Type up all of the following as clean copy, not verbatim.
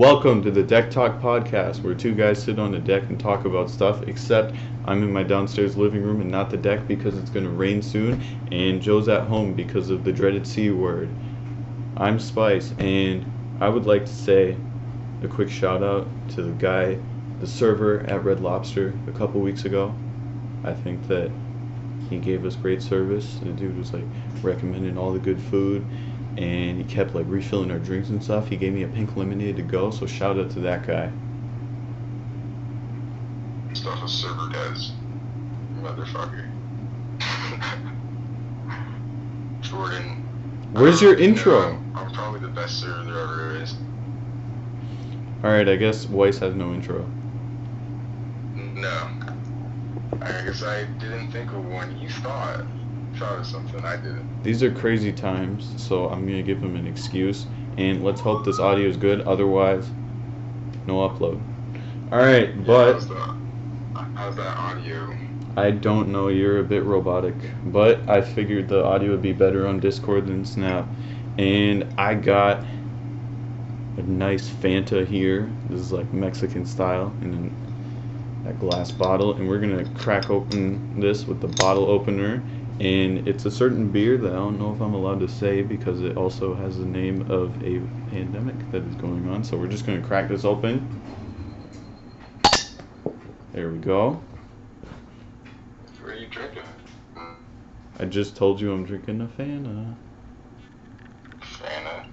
Welcome to the Deck Talk podcast, where two guys sit on the deck and talk about stuff, except I'm in my downstairs living room and not the deck because it's going to rain soon, and Joe's at home because of the dreaded C word. I'm Spice, and I would like to say a quick shout out to the server at Red Lobster a couple weeks ago. I think that he gave us great service. The dude was like recommending all the good food, and he kept like refilling our drinks and stuff. He gave me a pink lemonade to go, so shout out to that guy. Stuff a server does, motherfucker. Jordan. Where's your intro? I'm probably the best server there ever is. Alright, I guess Weiss has no intro. No. I guess I didn't think of one. You thought of something. I didn't. These are crazy times, so I'm gonna give him an excuse, and let's hope this audio is good. Otherwise, no upload. Alright, but how's that audio? I don't know, you're a bit robotic, but I figured the audio would be better on Discord than Snap. And I got a nice Fanta here. This is like Mexican style in a glass bottle, and we're gonna crack open this with the bottle opener. And it's a certain beer that I don't know if I'm allowed to say because it also has the name of a pandemic that is going on. So we're just gonna crack this open. There we go. What are you drinking? I just told you I'm drinking a Fanta. Fanta?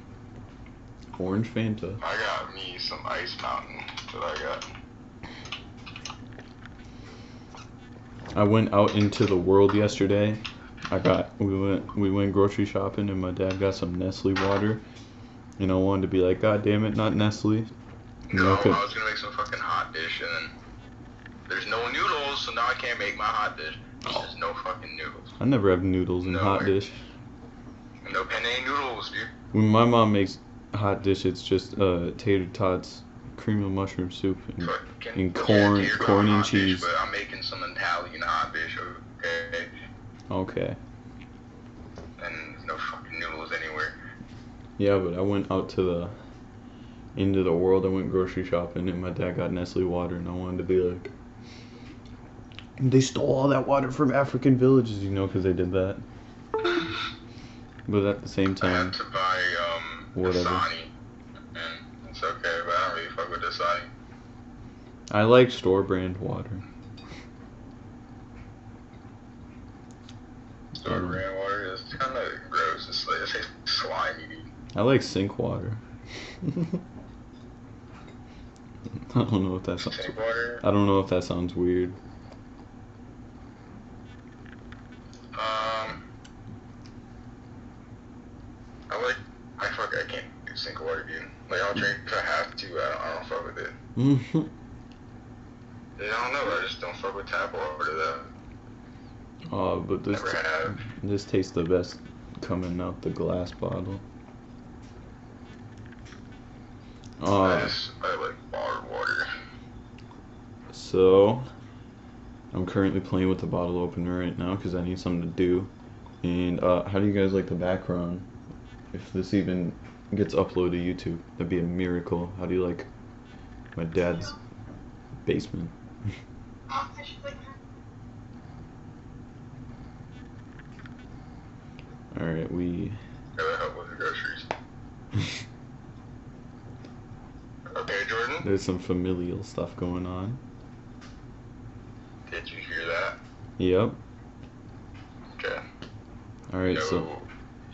Orange Fanta. I got me some Ice Mountain that I got. I went out into the world yesterday. We went grocery shopping, and my dad got some Nestle water. And I wanted to be like, God damn it, not Nestle. No, I was gonna make some fucking hot dish, and then there's no noodles, so now I can't make my hot dish. There's no fucking noodles. I never have noodles in hot dish. No penne noodles, dude. When my mom makes hot dish, it's just tater tots, cream of mushroom soup, and corn and cheese. Dish, but I'm making some Italian hot dish, okay? Okay. And there's no fucking noodles anywhere. Yeah, but I went out into the world. I went grocery shopping, and my dad got Nestle water, and I wanted to be like, they stole all that water from African villages, because they did that. But at the same time, I had to buy whatever. Dasani, and it's okay, but I don't really fuck with Dasani. I like store brand water. Store brand water is kind of gross. It's like slimy. I like sink water. I don't know if that sounds. Sink water? I don't know if that sounds weird. I can't do sink water, dude. Like, I'll drink if I have to, I don't fuck with it. Mm-hmm. I don't know, I just don't fuck with tap water, though. Oh, but this tastes the best coming out the glass bottle. I like bottled water. So, I'm currently playing with the bottle opener right now because I need something to do. And how do you guys like the background? If this even gets uploaded to YouTube, that'd be a miracle. How do you like my dad's basement? Alright, we... Gotta help with the groceries. Okay, Jordan? There's some familial stuff going on. Did you hear that? Yep. Okay. Alright, so...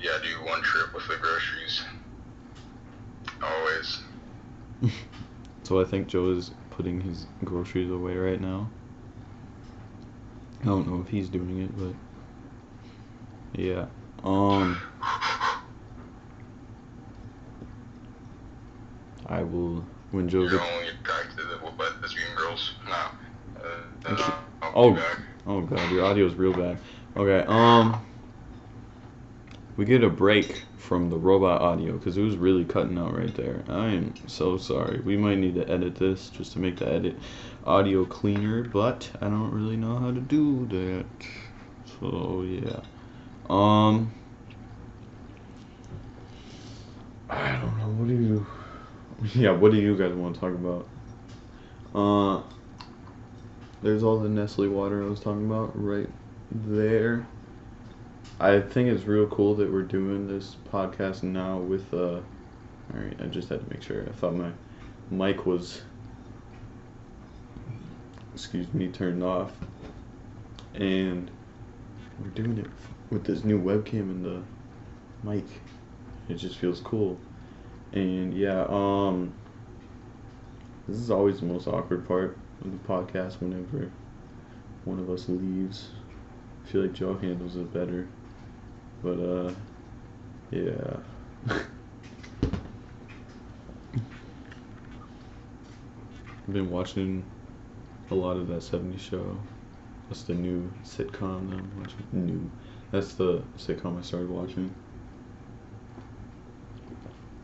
Yeah, do one trip with the groceries. Always. So I think Joe is putting his groceries away right now. I don't know if he's doing it, but... Yeah. I will... When Joe... You're only attracted to the lesbian girls? No. Oh god, your audio is real bad. Okay, we get a break from the robot audio because it was really cutting out right there. I am so sorry. We might need to edit this just to make the edit audio cleaner, but I don't really know how to do that. So yeah. I don't know. Yeah, what do you guys want to talk about? There's all the Nestle water I was talking about right there. I think it's real cool that we're doing this podcast now with alright, I just had to make sure. I thought my mic was, excuse me, turned off. And we're doing it with this new webcam and the mic. It just feels cool. And yeah, this is always the most awkward part of the podcast whenever one of us leaves. I feel like Joe handles it better. But yeah. I've been watching a lot of that 70s show. That's the new sitcom that I'm watching. New. That's the sitcom I started watching.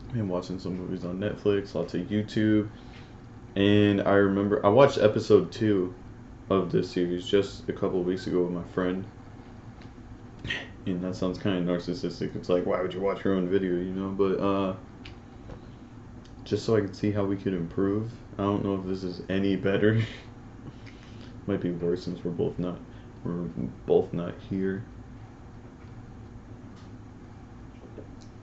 I've been watching some movies on Netflix, lots of YouTube. And I remember I watched episode 2 of this series just a couple of weeks ago with my friend. And that sounds kind of narcissistic. It's like, why would you watch your own video, you know? But just so I could see how we could improve. I don't know if this is any better. Might be worse since we're both not here.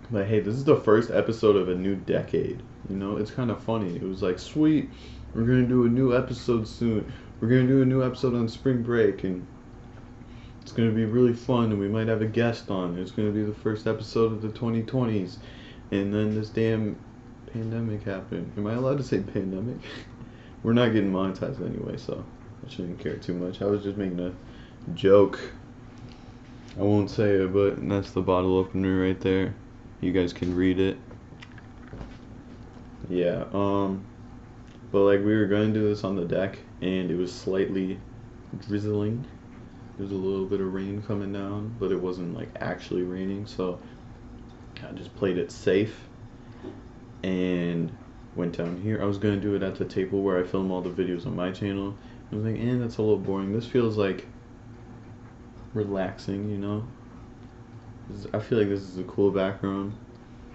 But hey, this is the first episode of a new decade. You know, it's kind of funny. It was like, sweet, we're gonna do a new episode soon. We're gonna do a new episode on spring break, and it's gonna be really fun. And we might have a guest on. It's gonna be the first episode of the 2020s, and then this damn pandemic happened. Am I allowed to say pandemic? We're not getting monetized anyway, so I shouldn't care too much. I was just making a joke. I won't say it, but that's the bottle opener right there. You guys can read it. Yeah, but like we were going to do this on the deck, and it was slightly drizzling. There's a little bit of rain coming down, but it wasn't like actually raining, so I just played it safe and went down here. I was gonna do it at the table where I film all the videos on my channel. I was like, that's a little boring. This feels like relaxing, you know? I feel like this is a cool background.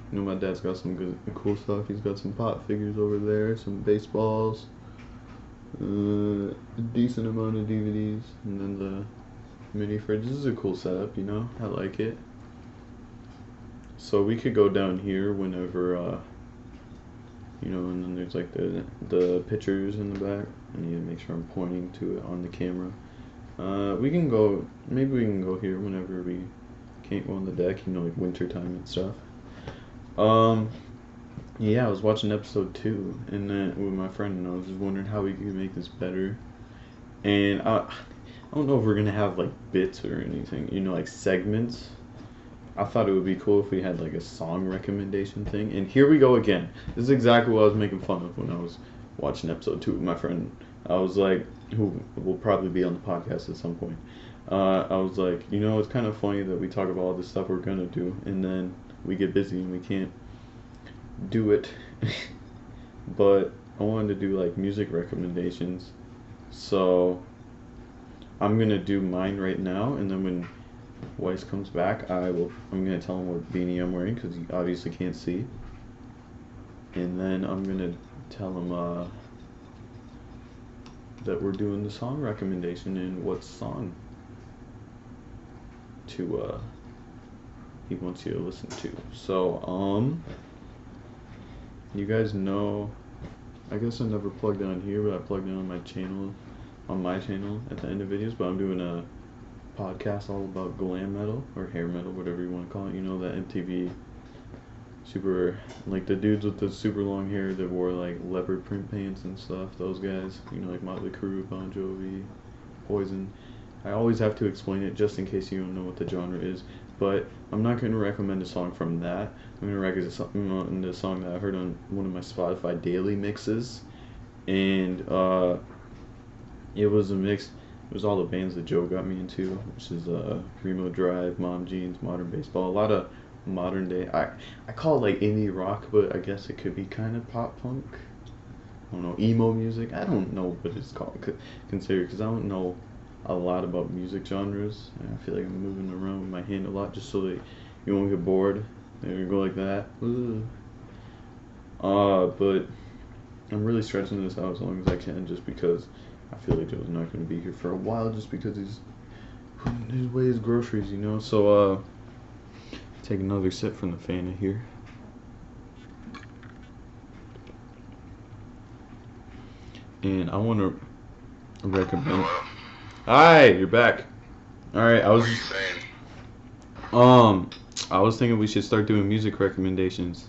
You know, my dad's got some good, cool stuff. He's got some pop figures over there, some baseballs, a decent amount of DVDs, and then the mini fridge. This is a cool setup, you know? I like it. So we could go down here whenever, you know, and then there's like the pictures in the back. I need to make sure I'm pointing to it on the camera. We can go, maybe we can go here whenever we can't go on the deck, you know, like winter time and stuff. Yeah, I was watching episode 2 and then with my friend, and I was just wondering how we could make this better. And I don't know if we're gonna have like bits or anything, you know, like segments. I thought it would be cool if we had like a song recommendation thing. And here we go again. This is exactly what I was making fun of when I was watching episode 2 with my friend. I was like, who will probably be on the podcast at some point. I was like, you know, it's kind of funny that we talk about all this stuff we're gonna do, and then we get busy and we can't do it. But I wanted to do like music recommendations, so I'm gonna do mine right now, and then when Weiss comes back, I'm gonna tell him what beanie I'm wearing because he obviously can't see, and then I'm gonna tell him that we're doing the song recommendation and what song to he wants you to listen to. So you guys know, I guess I never plugged on here, but I plugged in on my channel at the end of videos. But I'm doing a podcast all about glam metal or hair metal, whatever you want to call it. You know, that MTV super, like the dudes with the super long hair that wore like leopard print pants and stuff. Those guys, you know, like Motley Crue, Bon Jovi, Poison. I always have to explain it just in case you don't know what the genre is. But I'm not going to recommend a song from that. I'm going to recommend a song that I heard on one of my Spotify daily mixes. And it was a mix. It was all the bands that Joe got me into, which is Remo Drive, Mom Jeans, Modern Baseball. A lot of modern day. I call it like indie rock, but I guess it could be kind of pop punk. I don't know, emo music. I don't know what it's called considered because I don't know a lot about music genres, and I feel like I'm moving around with my hand a lot just so that you won't get bored. There you go, like that. But I'm really stretching this out as long as I can, just because I feel like Joe's not going to be here for a while, just because he's putting his way his groceries, you know. So take another sip from the Fanta here. And I want to recommend. Hi, you're back. All right, What are you saying? I was thinking we should start doing music recommendations.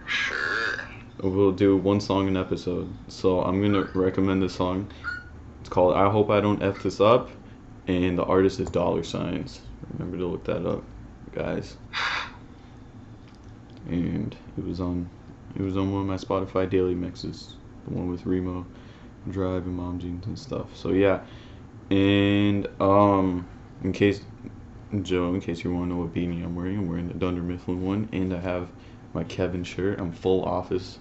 Sure. We'll do one song an episode. So I'm gonna recommend this song. It's called "I Hope I Don't F This Up," and the artist is Dollar Signs. Remember to look that up, guys. And it was on one of my Spotify daily mixes, the one with Remo, Drive, and Mom Jeans and stuff. So yeah, and in case Joe, in case you want to know what beanie I'm wearing the Dunder Mifflin one, and I have my Kevin shirt. I'm full office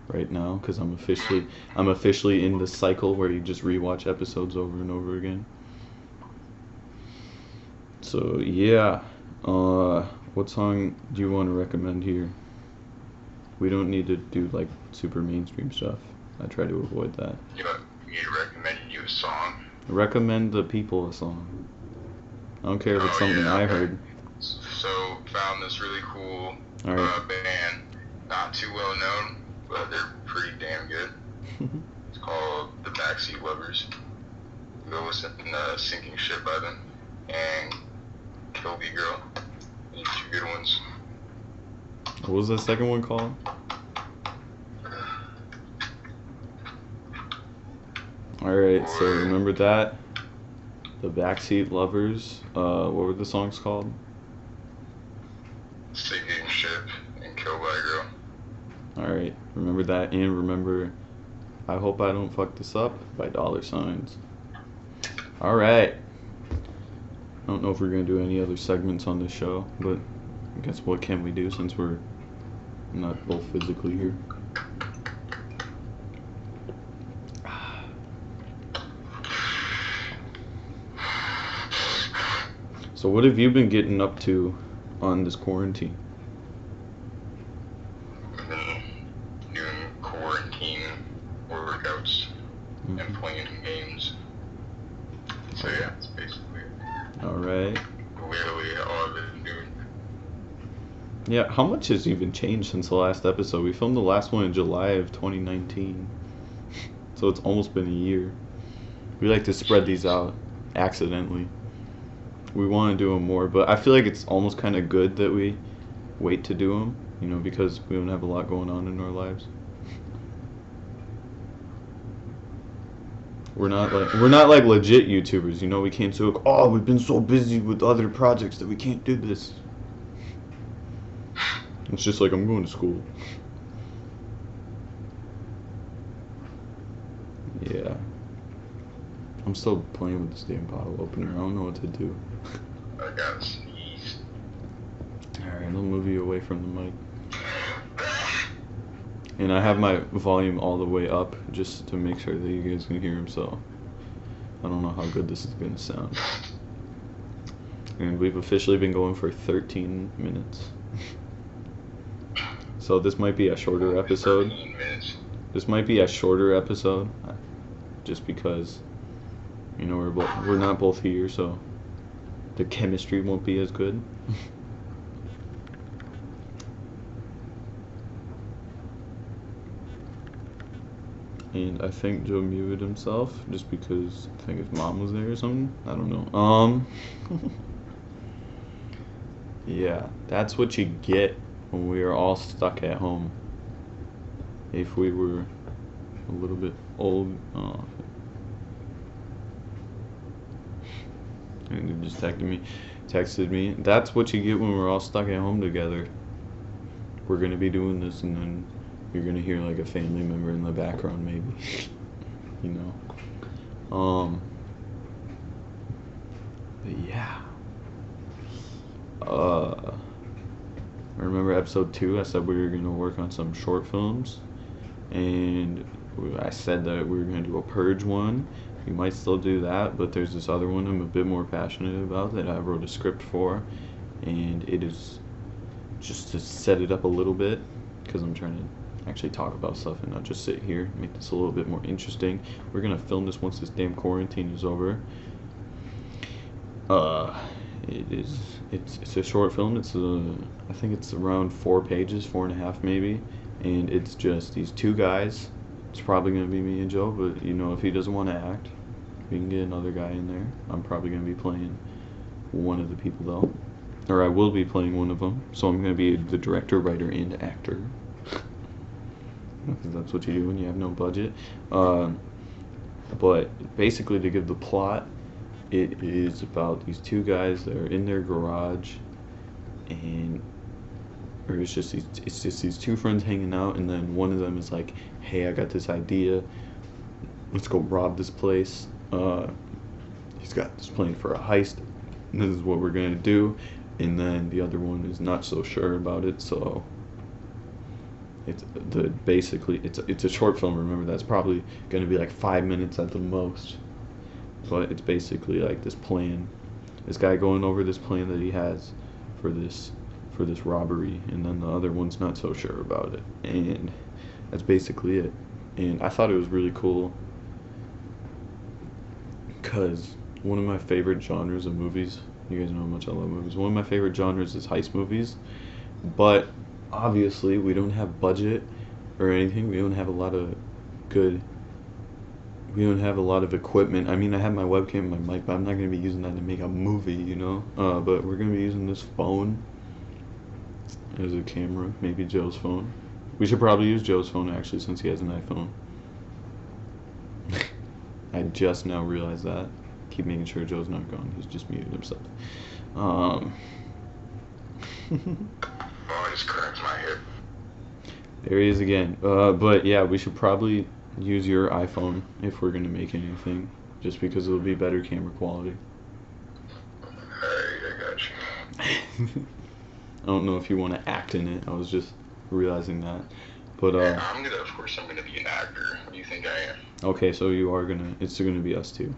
right now because I'm officially in the cycle where you just rewatch episodes over and over again. So yeah, what song do you want to recommend here? We don't need to do like super mainstream stuff. I try to avoid that. You want me to recommend you a song? Recommend the people a song. I don't care if it's something I heard. So found this really cool band, not too well known, but they're pretty damn good. It's called the Backseat Lovers. Go listen to Sinking Ship by them, and Kobe Girl. These two good ones. What was the second one called? Alright, so remember that. The Backseat Lovers. What were the songs called? Sinking Ship and Kobe Girl. Alright, remember that, and remember I Hope I Don't Fuck This Up by Dollar Signs. Alright. I don't know if we're going to do any other segments on this show, but I guess what can we do since we're not both physically here? So what have you been getting up to on this quarantine? I've been doing quarantine workouts and playing games. So yeah, that's basically it. Alright. Literally all I've been doing. Yeah, how much has even changed since the last episode? We filmed the last one in July of 2019. So it's almost been a year. We like to spread these out accidentally. We want to do them more, but I feel like it's almost kind of good that we wait to do them, you know, because we don't have a lot going on in our lives. We're not like legit YouTubers, you know. We can't say, oh, we've been so busy with other projects that we can't do this. It's just like, I'm going to school. Yeah. I'm still playing with this damn bottle opener. I don't know what to do. I gotta sneeze. Alright, I'll move you away from the mic. And I have my volume all the way up just to make sure that you guys can hear him, so I don't know how good this is going to sound. And we've officially been going for 13 minutes. So this might be a shorter episode. 13 minutes. This might be a shorter episode, just because, you know, we're not both here, so the chemistry won't be as good. And I think Joe muted himself just because I think his mom was there or something. I don't know. Yeah, that's what you get when we are all stuck at home. If we were a little bit old. And he just texted me. That's what you get when we're all stuck at home together. We're gonna be doing this, and then you're gonna hear like a family member in the background, maybe. You know. But yeah. Remember episode 2? I said we were gonna work on some short films, and I said that we were gonna do a Purge one. We might still do that, but there's this other one I'm a bit more passionate about that I wrote a script for, and it is just to set it up a little bit, because I'm trying to actually talk about stuff and not just sit here, make this a little bit more interesting. We're gonna film this once this damn quarantine is over. It's a short film. I think it's around 4 pages, 4.5 maybe, and it's just these two guys. It's probably gonna be me and Joe, but you know, if he doesn't want to act, we can get another guy in there. I'm probably gonna be playing one of the people though, or I will be playing one of them. So I'm gonna be the director, writer, and actor, because that's what you do when you have no budget. But basically, to give the plot, it is about these two guys that are in their garage, and or it's just these two friends hanging out, and then one of them is like, "Hey, I got this idea. Let's go rob this place." He's got this plan for a heist. And this is what we're gonna do, and then the other one is not so sure about it. So it's a short film. Remember, that's probably gonna be like 5 minutes at the most. But it's basically like this plan, this guy going over this plan that he has for this robbery, and then the other one's not so sure about it, and that's basically it. And I thought it was really cool because one of my favorite genres of movies, you guys know how much I love movies, one of my favorite genres is heist movies, but obviously we don't have budget or anything. We don't have a lot of equipment. I mean, I have my webcam and my mic, but I'm not going to be using that to make a movie, you know? But we're going to be using this phone as a camera, maybe Joe's phone. We should probably use Joe's phone, actually, since he has an iPhone. I just now realized that. Keep making sure Joe's not gone. He's just muted himself. Oh, I just cracked my hip. There he is again. But yeah, we should probably use your iPhone if we're gonna make anything, just because it'll be better camera quality. Alright, I got you. I don't know if you want to act in it. I was just realizing that. But yeah, of course I'm gonna be an actor. What do you think I am? Okay, so it's gonna be us too.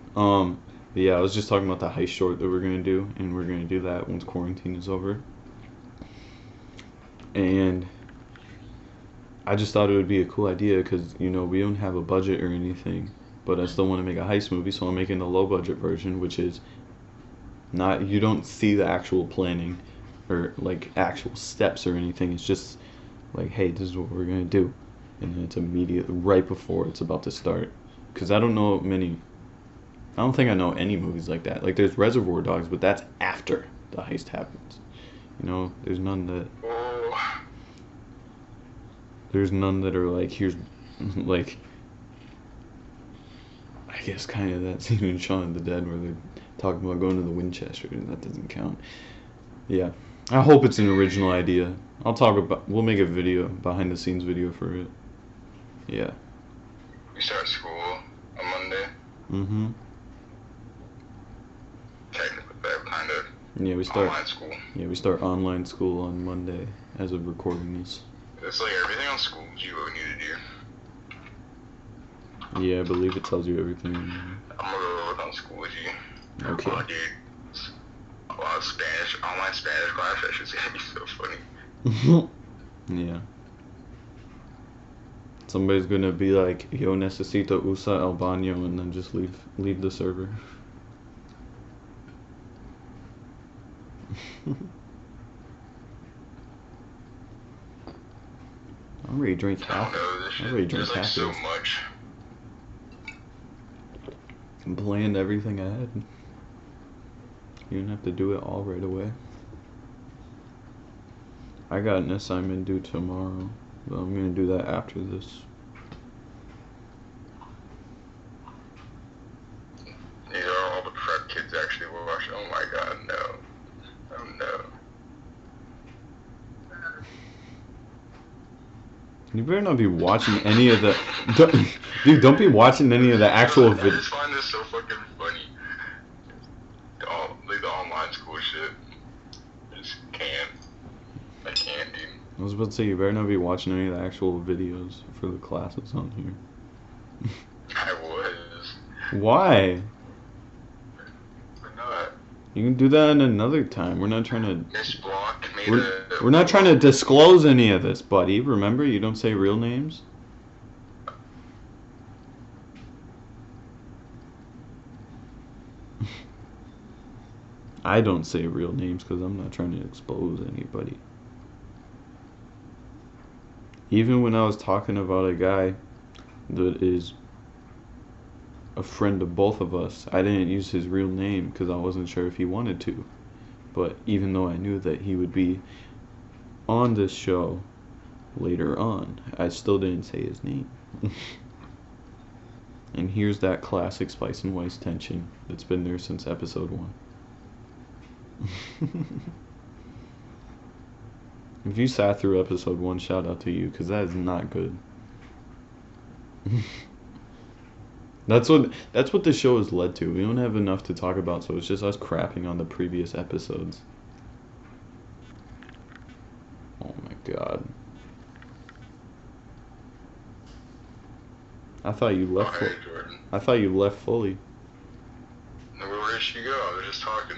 But yeah, I was just talking about the heist short that we're gonna do, and we're gonna do that once quarantine is over. And I just thought it would be a cool idea because, you know, we don't have a budget or anything, but I still want to make a heist movie, so I'm making the low budget version, which is not, you don't see the actual planning or like actual steps or anything. It's just like, hey, this is what we're gonna do, and then it's immediately right before it's about to start. Because I don't think I know any movies like that. Like, there's Reservoir Dogs, but that's after the heist happens. You know, there's none that are like, here's like, I guess kind of that scene in Shaun of the Dead where they're talking about going to the Winchester, and that doesn't count. Yeah, I hope it's an original idea. We'll make a video, behind the scenes video for it. Yeah. We start school on Monday. Mm-hmm. Technically, kind of. Yeah, we start online school. Yeah, we start online school on Monday as of recording this. It's like everything on school you need to do. Yeah, I believe it tells you everything. I'm gonna go work on school with you. Okay. Oh, dude. A lot of Spanish, online Spanish class. That shit's gonna be so funny. Yeah. Somebody's gonna be like, yo, necesito usar el baño, and then just leave the server. I already drank half. There's like so much. I planned everything ahead. You don't have to do it all right away. I got an assignment due tomorrow, but I'm gonna do that after this. These are all the prep kids actually watch. Oh my god, no. Oh no. You better not be watching any of the... Dude, don't be watching any of the actual videos. I just find this so fucking funny. Like the online school shit. I just can't. I can't, dude. I was about to say, you better not be watching any of the actual videos for the classes on here. I was. Why? Why not? You can do that in another time. We're not trying to... Miss Block made a We're not trying to disclose any of this, buddy. Remember, you don't say real names. I don't say real names because I'm not trying to expose anybody. Even when I was talking about a guy that is a friend of both of us, I didn't use his real name because I wasn't sure if he wanted to. But even though I knew that he would be on this show later on, I still didn't say his name. And here's that classic Spice and Weiss tension that's been there since episode 1. If you sat through episode 1, shout out to you, because that is not good. That's what the show has led to. We don't have enough to talk about, so it's just us crapping on the previous episodes. Oh my god. I thought you left. Hey, Jordan. I thought you left fully. Where did she go? I was just talking.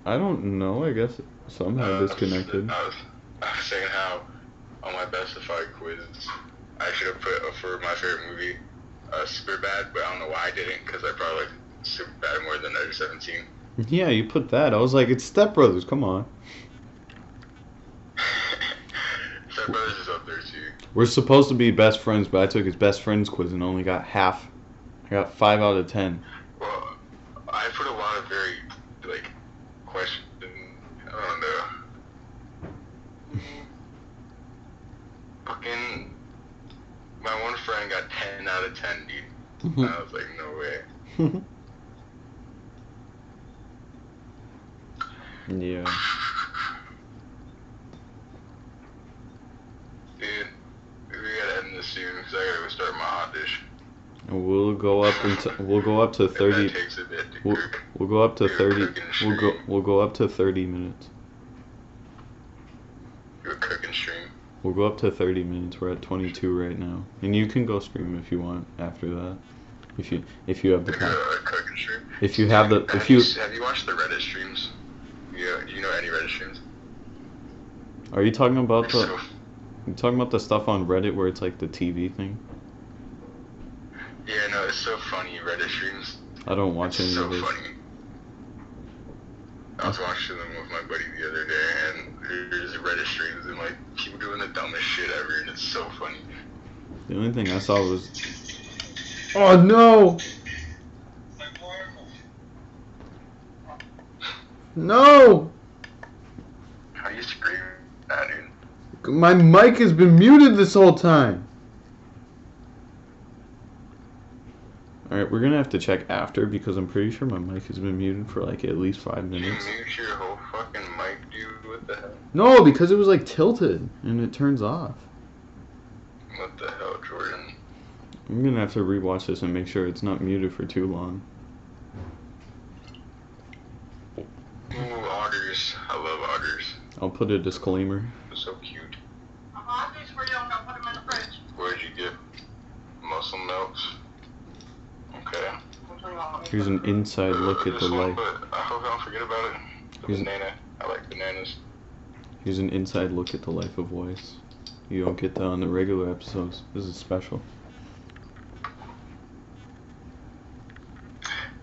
I don't know. I guess somehow disconnected. I was saying how on my Bestified quiz, I should have put for my favorite movie, Superbad, but I don't know why I didn't, because I probably like Superbad more than Under 17. Yeah, you put that. I was like, it's Step Brothers. Come on. Step Brothers is up there too. We're supposed to be best friends, but I took his best friends quiz and only got half. I got 5 out of 10. Well, I put a lot of very questions. I don't know. Fucking, my one friend got 10 out of 10, dude. And I was like, no way. Yeah. Dude, we gotta end this soon because I gotta go start my hot dish. And we'll go up to 30. That takes a bit to cook. We'll go up to 30. We'll go up to 30 minutes. You're cooking stream. We'll go up to 30 minutes. We're at 22 right now, and you can go stream if you want after that, if you have the time. Cooking stream. If you have the have you watched the Reddit streams? Yeah, do you know any Reddit streams? Are you talking about you talking about the stuff on Reddit where it's like the TV thing? Yeah, no, it's so funny, Reddit streams. I don't watch any so of those. Funny. I was watching them with my buddy the other day, and there's Reddit streams and like people doing the dumbest shit ever, and it's so funny. The only thing I saw was, oh no! No! How you screaming at, dude? My mic has been muted this whole time. Alright, we're gonna have to check after because I'm pretty sure my mic has been muted for like at least 5 minutes. You mute your whole fucking mic, dude? What the hell? No, because it was like tilted and it turns off. What the hell, Jordan? I'm gonna have to rewatch this and make sure it's not muted for too long. Ooh, otters. I love otters. I'll put a disclaimer. They're so cute. These for you. I'm gonna put them in the fridge. Where'd you get muscle melts? Okay. Here's an inside look at the life. But I hope I don't forget about it. The banana. I like bananas. Here's an inside look at the life of Weiss. You don't get that on the regular episodes. This is special.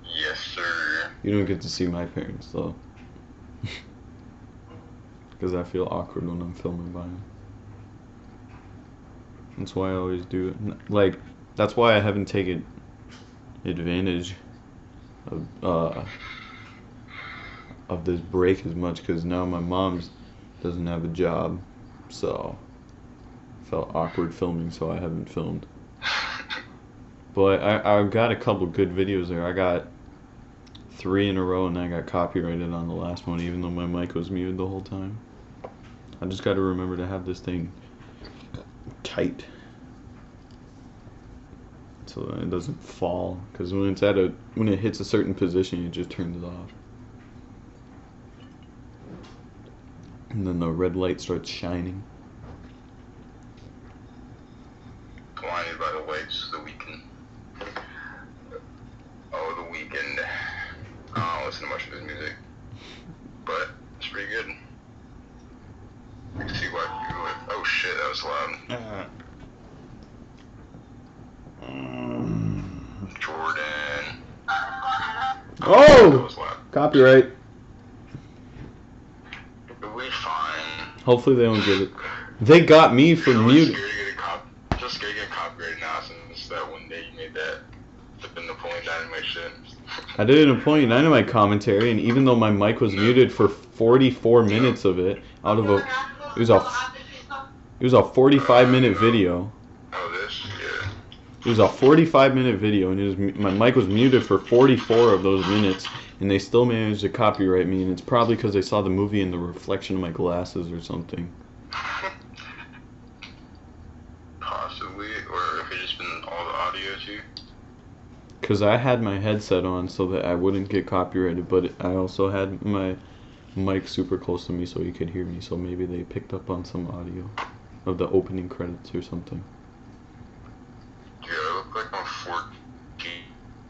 Yes, sir. You don't get to see my parents though. Because I feel awkward when I'm filming by them. That's why I always do it. Like, that's why I haven't taken advantage of this break as much, because now my mom doesn't have a job, so I felt awkward filming, so I haven't filmed. But I got a couple good videos there. I got 3 in a row, and I got copyrighted on the last one, even though my mic was muted the whole time. I just got to remember to have this thing tight so that it doesn't fall, because when it hits a certain position, it just turns it off, and then the red light starts shining. Blinded by the lights of the weekend. Oh, the weekend. I don't listen to much of his music, but it's pretty good. Jordan. Oh! Copyright. It'll be fine. Hopefully they don't get it. They got me for muting. Just scared to get copyrighted now since that one day you made that flipping Napoleon Dynamite shit. I did a Napoleon Dynamite commentary, and even though my mic was muted for 44 minutes of it, out of it was a 45-minute video. Oh, this, yeah. It was a 45-minute video, and my mic was muted for 44 of those minutes, and they still managed to copyright me, and it's probably because they saw the movie in the reflection of my glasses or something. Possibly, or if it just been all the audio too. Because I had my headset on so that I wouldn't get copyrighted, but I also had my mic super close to me so you could hear me, so maybe they picked up on some audio of the opening credits or something. Dude, I look like I'm 14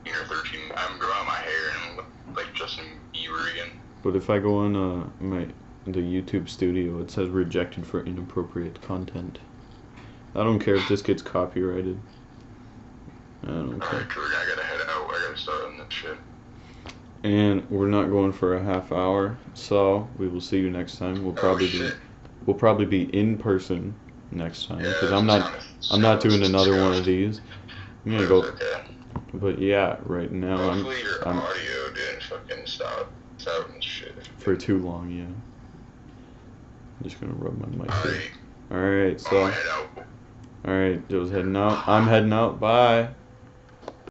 or 13. I'm growing my hair and look like Justin Bieber again. But if I go on the YouTube studio, it says rejected for inappropriate content. I don't care if this gets copyrighted. I don't care. Alright, Jordan, I gotta head out. I gotta start on this shit. And we're not going for a half hour, so we will see you next time. We'll probably be in person next time because I'm not doing another one of these. I'm gonna go. Okay. But yeah, right now Hopefully your audio didn't fucking stop and shit. For too long, yeah. I'm just gonna rub my mic here. Alright. Alright, so. Alright, Joe's heading out. I'm heading out. Bye.